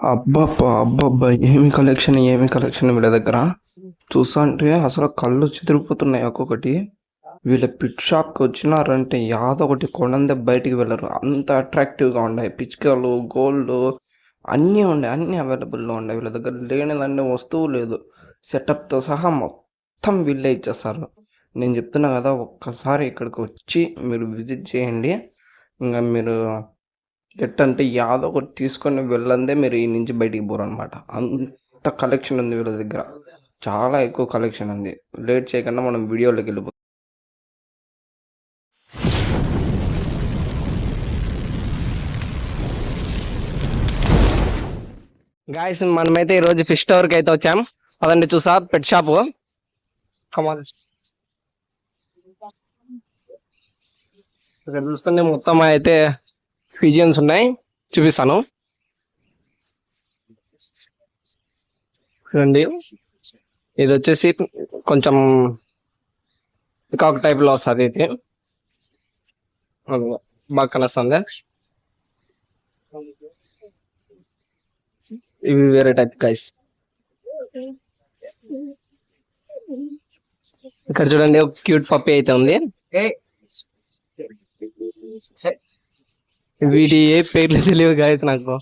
అబ్బబ్బా! అబ్బబ్బా! ఏమి కలెక్షన్ వీళ్ళ దగ్గర. చూస్తాంటే అసలు కళ్ళు చెదిరిపోతున్నాయి ఒక్కొక్కటి. వీళ్ళ పిట్ షాప్‌కి వచ్చినారంటే యాదో ఒకటి కొనందే బయటికి వెళ్ళరు. అంత అట్రాక్టివ్‌గా ఉన్నాయి. పిచ్చుకలు, గోల్డు అన్నీ ఉన్నాయి. అన్నీ అవైలబుల్‌లో ఉన్నాయి. వీళ్ళ దగ్గర లేనిదంటే వస్తువు లేదు. సెటప్‌తో సహా మొత్తం వీళ్ళే ఇచ్చేస్తారు. నేను చెప్తున్నా కదా! ఒక్కసారి ఇక్కడికొచ్చి మీరు విజిట్ చేయండి. ఇంగ మీరు ఎట్టంటే యాదో ఒకటి తీసుకొని వెళ్ళందే మీరు ఈ నుంచి బయటికి పోరనమాట. అంత కలెక్షన్ ఉంది వీళ్ళ దగ్గర. చాలా ఎక్కువ కలెక్షన్ ఉంది. లేట్ చేయకుండా మనం వీడియోలోకెళ్ళిపోదాం. గాయస్ మనమైతే ఈ రోజు ఫిష్ టవర్ కి అయితే వచ్చాం. అదండి చూసా పెట్ షాప్. ఇక్కడ చూసుకుంటే మొత్తం అయితే పిజియన్స్ ఉన్నాయి, చూపిస్తాను చూడండి. ఇది వచ్చేసి కొంచెం పికాక్ టైప్ లో వస్తుంది. ఇది బాగా కనొస్తుంది. ఇవి వేరే టైప్ గైస్. ఇక్కడ చూడండి ఒక క్యూట్ పప్పి అయితే ఉంది. వీటి ఏ పేర్లు తెలియదు గాయస్ నాకు.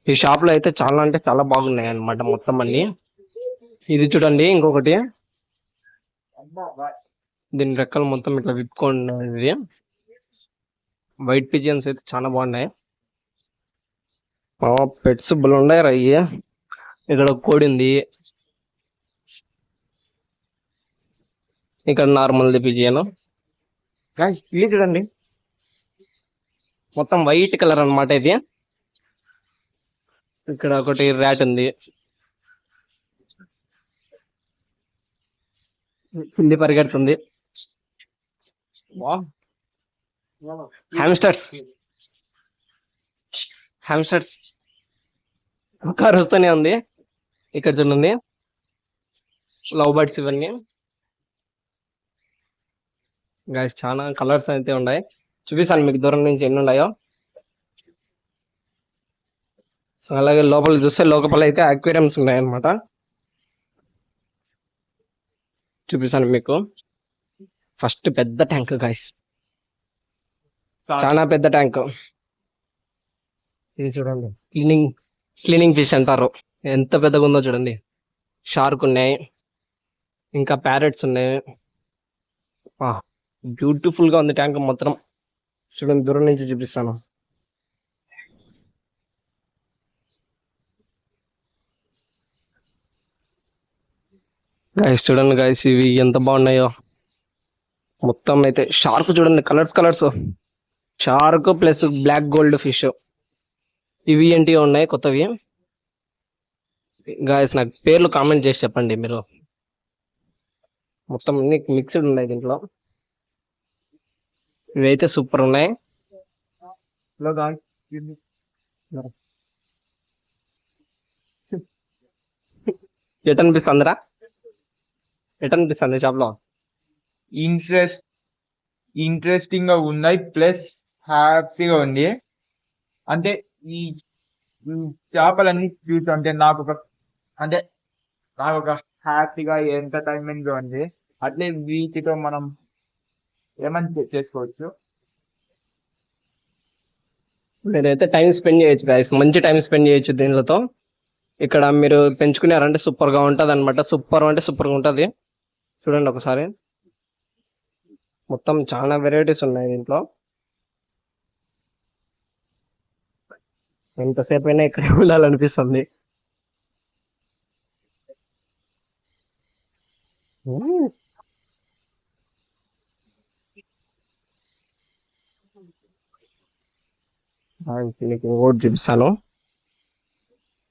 ఈ షాప్ లో అయితే చాలా అంటే చాలా బాగున్నాయి అన్నమాట మొత్తం అన్ని. ఇది చూడండి ఇంకొకటి, దీని రెక్కలు మొత్తం ఇట్లా విప్పుకోండి. వైట్ పిజియన్స్ అయితే చాలా బాగున్నాయి. పెట్స్ బుల్ ఉన్నాయి రయ్యి. ఇక్కడ కోడి ఉంది, ఇక్కడ నార్మల్ పిజియన్. గాయ్స్ ఇది చూడండి మొత్తం వైట్ కలర్ అన్నమాట ఇది. ఇక్కడ ఒకటి ర్యాట్ ఉంది, కింది పరిగెడుతుంది. హామ్స్టర్స్ హామ్స్టర్స్ కార్ వస్తూనే ఉంది. ఇక్కడ చూడండి లవ్ బర్డ్స్ ఇవన్నీ. గాయస్ చాలా కలర్స్ అయితే ఉన్నాయి, చూపిస్తాను మీకు దూరం నుంచి ఎన్ని ఉన్నాయో. సో అలాగే లోపల చూస్తే లోపల అయితే అక్వేరియంస్ ఉన్నాయి అన్నమాట. చూపిస్తాను మీకు. ఫస్ట్ పెద్ద ట్యాంక్ గాయస్, చాలా పెద్ద ట్యాంక్. ఇది చూడండి క్లీనింగ్ ఫిష్ అంటారు. ఎంత పెద్దగా ఉందో చూడండి. షార్క్ ఉన్నాయి, ఇంకా ప్యారెట్స్ ఉన్నాయి. బ్యూటిఫుల్ గా ఉంది ట్యాంక్ మొత్తం. చూడండి దూరం నుంచి చూపిస్తాను. గాయస్ చూడండి గాయస్ ఇవి ఎంత బాగున్నాయో. మొత్తం అయితే షార్క్ చూడండి, colours shark plus black gold fish. ఇవి ఏంటి ఉన్నాయి కొత్తవి. గాయస్ నాకు పేర్లు కామెంట్ చేసి చెప్పండి మీరు. మొత్తం అన్ని మిక్స్డ్ ఉన్నాయి దీంట్లో. ఇవైతే సూపర్ ఉన్నాయి. ఎటనిపిస్తుందిరా, ఎటనిపిస్తుంది షాప్ లో? ఇంట్రెస్టింగ్ గా ఉన్నాయి, ప్లస్ హ్యాపీగా ఉంది. అంటే ఈ చేపలన్నీ చూస్తుంటే నాకు ఒక హ్యాపీగా ఎంటర్టైన్మెంట్ గా ఉంది. అట్లే వీటితో మనం ఏమని చేసుకోవచ్చు. మీరైతే టైం స్పెండ్ చేయొచ్చు గాయస్, మంచి టైం స్పెండ్ చేయొచ్చు దీనిలతో. ఇక్కడ మీరు పెంచుకున్నారంటే సూపర్ గా ఉంటది అనమాట. సూపర్ అంటే సూపర్ గా ఉంటది. చూడండి ఒకసారి, మొత్తం చాలా వెరైటీస్ ఉన్నాయి దీంట్లో. ఎంతసేపు అయినా ఇక్కడ ఉండాలనిపిస్తుంది. ఇంకోటి చూపిస్తాను.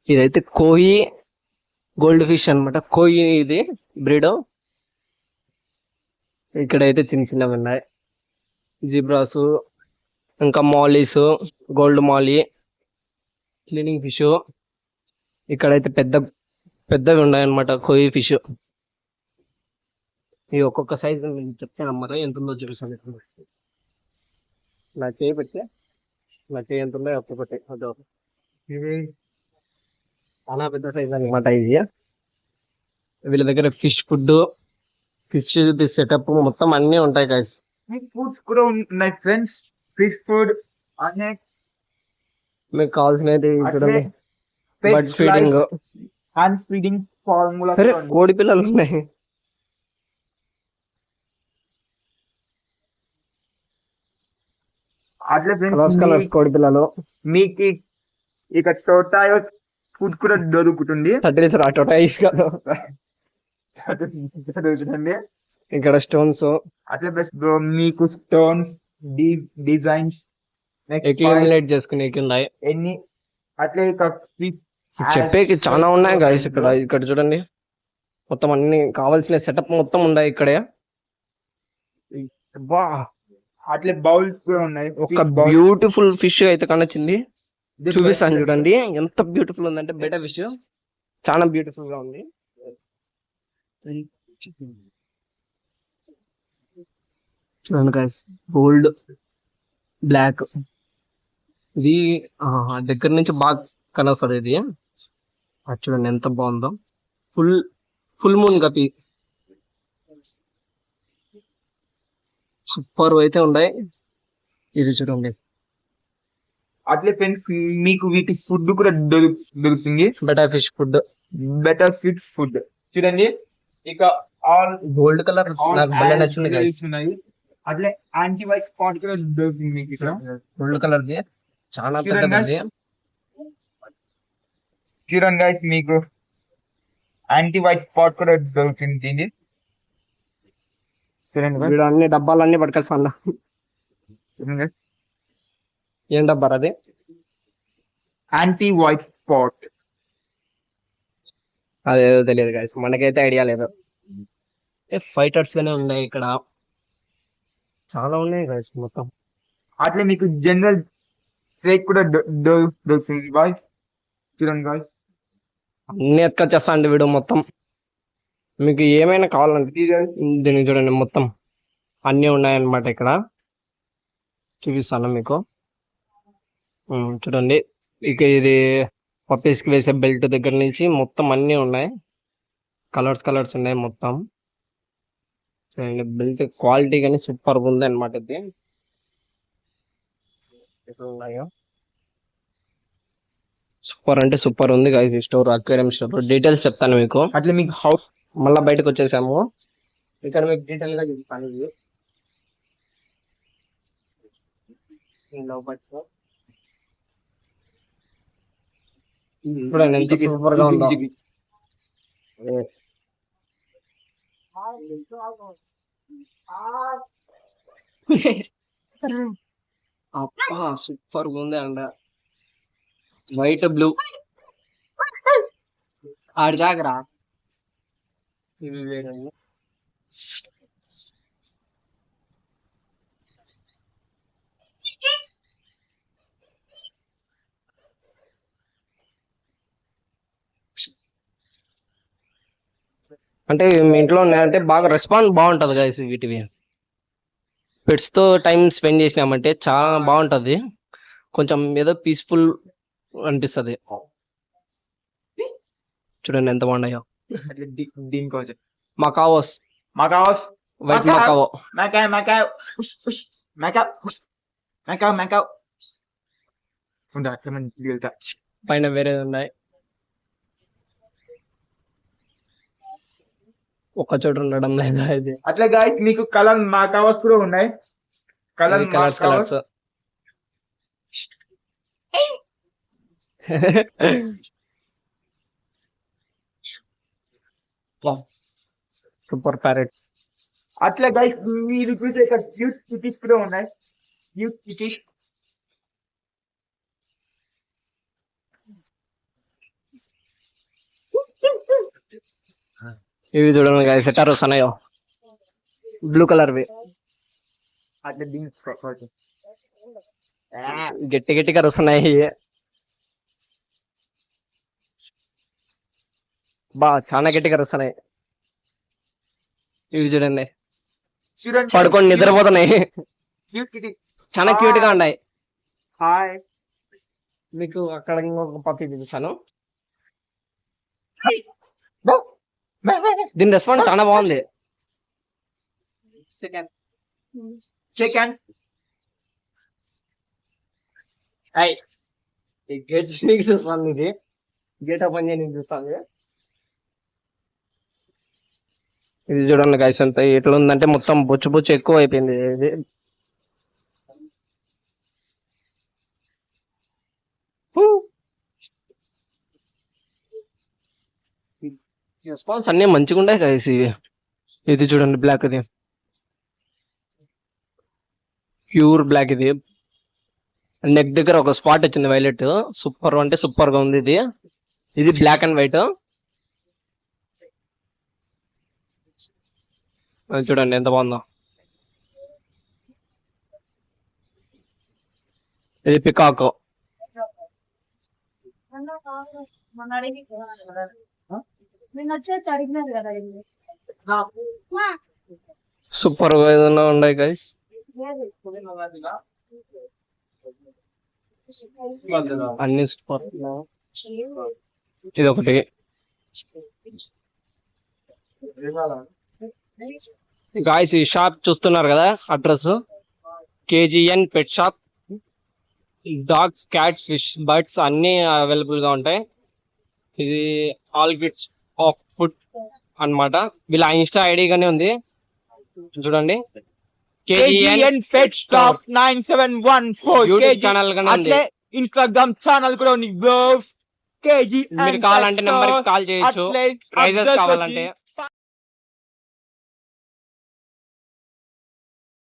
ఇదైతే కోయి గోల్డ్ ఫిష్ అనమాట. కోయి ఇది బ్రీడ్. ఇక్కడైతే చిన్నవి ఉన్నాయి, జిబ్రాస్, ఇంకా మాలీస్, గోల్డ్ మాలీ, క్లీనింగ్ ఫిష్. ఇక్కడైతే పెద్దవి ఉన్నాయన్నమాట కోయి ఫిష్. ఈ ఒక్కొక్క సైజ్ చెప్తే నమ్మరు ఎంత ఉందో చూపిస్తాను. నా చేయి పెడితే మట్టి ఎంత ఉందో ఒక్కొక్కటి అదో ఇవి చాలా పెద్ద సైజ్ అనమాట ఇది. వీళ్ళ దగ్గర ఫిష్ ఫుడ్, ఫిష్ సెటప్ మొత్తం అన్ని ఉంటాయి గైస్. ఫుడ్స్ కూడా ఉన్నాయి ఫ్రెండ్స్. ఫిష్ ఫుడ్ అనే మీకు కావాల్సినది చూడండి, bird pets feeding. Hand feeding formula అరే కోడి పిల్లలు ఉన్నాయి. అట్లా కలర్స్ కలర్స్ కోడి పిల్లలు. మీకు ఇక టోటాయోస్ ఫుడ్ కూడా దొరుకుతుంది. టటిల్స్ రా, టొటాయిస్ కాదు. దొరుకుతుంది. ఇక్కడ స్టోన్స్ అట్లా ప్లస్ మీకు స్టోన్స్ డిజైన్స్ ఎక్యుమిలేట్ చేసుకునేకి ఉన్నాయి. ఎన్ని అట్లా ఇక ఫిష్ చెప్పేకి చాలా ఉన్నాయి గైస్. ఇక్కడ ఇక్కడ చూడండి, మొత్తం అన్ని కావాల్సిన సెటప్ మొత్తం ఉన్నాయి ఇక్కడే. బా, అట్లా బౌల్స్ కూడా ఉన్నాయి. ఒక బ్యూటిఫుల్ ఫిష్ అయితే కనొచ్చింది, చూపిస్తాను చూడండి. ఎంత బ్యూటిఫుల్ ఉందంటే బెట ఫిష్ చాలా బ్యూటిఫుల్ గా ఉంది. చూడండి గైస్, గోల్డ్ బ్లాక్. ఇది దగ్గర నుంచి బాగా కనొస్తుంది ఇది. అది చూడండి ఎంత బాగుందో. ఫుల్ ఫుల్ మూన్ కపి సూపర్ అయితే ఉన్నాయి. ఇది చూడండి, అట్లే ఫ్రెండ్స్ మీకు వీటి ఫుడ్ కూడా దొరుకుతుంది. Better fish food, better fit food చూడండి. ఇక ఆల్ గోల్డ్ కలర్ నాకు భలే నచ్చింది గైస్. ఉన్నాయి. అట్లే యాంటీ వైట్ స్పాట్ కూడా దొరుకుతుంది మీకు ఇక్కడ. గోల్డ్ కలర్ ది చాలా చూడండి పెద్దది. చూడండి గైస్, మీకు యాంటీ వైట్ స్పాట్ కూడా దొరుకుతుంది. చూడండి guys. వీడు అన్ని డబ్బాలన్నీ పట్టుకొస్తాను. చూడండి guys. ఏం డబ్బా అది? Anti white spot. అదేదో తెలియదు గైస్, మనకైతే ఐడియా లేదు. ఫైటర్స్ గానే ఉన్నాయి ఇక్కడ, చాలా ఉన్నాయి గైస్ మొత్తం. అట్లే మీకు జనరల్ స్ట్రైక్ కూడా దొరుకుతుంది బాయ్. చూడండి గాయస్, అన్ని ఎత్తుకొచ్చేస్తా అండి వీడు మొత్తం. మీకు ఏమైనా కావాలంటే దీన్ని చూడండి, మొత్తం అన్నీ ఉన్నాయన్నమాట ఇక్కడ. చూపిస్తాను మీకు. చూడండి, ఇక ఇది పప్పీస్కి వేసే బెల్ట్ దగ్గర నుంచి మొత్తం అన్నీ ఉన్నాయి. కలర్స్ కలర్స్ ఉన్నాయి మొత్తం. చూడండి, బెల్ట్ క్వాలిటీ కానీ సూపర్ ఉంది అనమాట. ఇది ఎట్లా ఉన్నాయో, సూపర్ అంటే సూపర్ ఉంది గైస్. ఈ స్టోర్, అక్వేరియం స్టోర్ డీటెయిల్స్ చెప్తాను మీకు. అట్లే మీకు హౌస్ మళ్ళీ బయటకు వచ్చేసాము. ఇక్కడ మీకు డీటెయిల్ గా చెప్తాను. చూడండి ఎంత సూపర్ గా ఉందో. అబ్బా సూపర్ ఉంది అండ. White blue Audi జాగరా. ఇవి వేరండి. అంటే మీ ఇంట్లో ఉన్నాయంటే బాగా రెస్పాన్స్ బాగుంటది గైస్. వీటివి పెట్స్ తో టైం స్పెండ్ చేసినామంటే చాలా బాగుంటది. కొంచెం ఏదో పీస్ఫుల్ అనిపిస్తుంది. చూడండి ఎంత బాగున్నాయో. దీనికోసం మకావోస్, మకావోస్, వైట్ మకావో. పైన వేరే ఉన్నాయి. ఒక చోట ఉండడం లేదా ఇది. అట్లా గాయస్ మీకు కలర్ మకావోస్ కూడా ఉన్నాయి. Colour colours colours. Super parrot. అట్లా గైస్ మీరు చూసే ఇక్కడ క్యూట్ సిటీస్ కూడా ఉన్నాయి. క్యూట్ సిటీస్ ఇవి చూడండి గైస్, ఎట్టారు వస్తున్నాయో బ్లూ కలర్ వి. అట్లా దీని గట్టి గట్టిగా వస్తున్నాయి. బా చాలా గట్టిగా వస్తున్నాయి. ఇవి చూడండి, చూడండి పడుకొని నిద్రపోతున్నాయి. క్యూట్ సిటీ చాలా క్యూట్ గా ఉన్నాయి. హాయ్. మీకు అక్కడ ఇంకొక పప్పి చూపిస్తాను. దీని రెస్పాన్స్ చాలా బాగుంది. సెకండ్. గేట్ చేయడానికి చూస్తాను. ఇది గేట్ ఓపెన్ చేయడానికి చూస్తాను. ఇది చూడండి గైస్, అంత ఎట్లా ఉందంటే మొత్తం బొచ్చు బొచ్చు ఎక్కువ అయిపోయింది. ఇది రెస్పాన్స్ అన్ని మంచిగా ఉన్నాయి గైస్. ఇది చూడండి బ్లాక్, ఇది ప్యూర్ బ్లాక్. ఇది నెక్ దగ్గర ఒక స్పాట్ వచ్చింది వైలెట్, సూపర్ అంటే సూపర్ గా ఉంది. ఇది బ్లాక్ అండ్ వైట్. చూడండి ఎంత బాగుందో. ఇది పికాక్. సూపర్ గా ఏదైనా ఉన్నాయి గైస్. అన్ని సూపర్. ఇది ఒకటి. గాయస్ ఈ షాప్ చూస్తున్నారు కదా, address KGN pet shop. Dogs, cats, fish, birds అన్ని అవైలబుల్ గా ఉంటాయి. ఇది ఆల్ కిడ్స్ ఆఫ్ ఫుడ్ అన్నమాట. వీళ్ళ ఇన్స్టా ఐడి గానే ఉంది చూడండి, KGN Pet Shop 9714. YouTube channel గానే ఉంది. అట్లే ఇన్స్టాగ్రామ్ ఛానల్ కూడా ఉంది. మీరు కావాలంటే నెంబర్ కాల్ చేయొచ్చు. ప్రైజెస్ కావాలంటే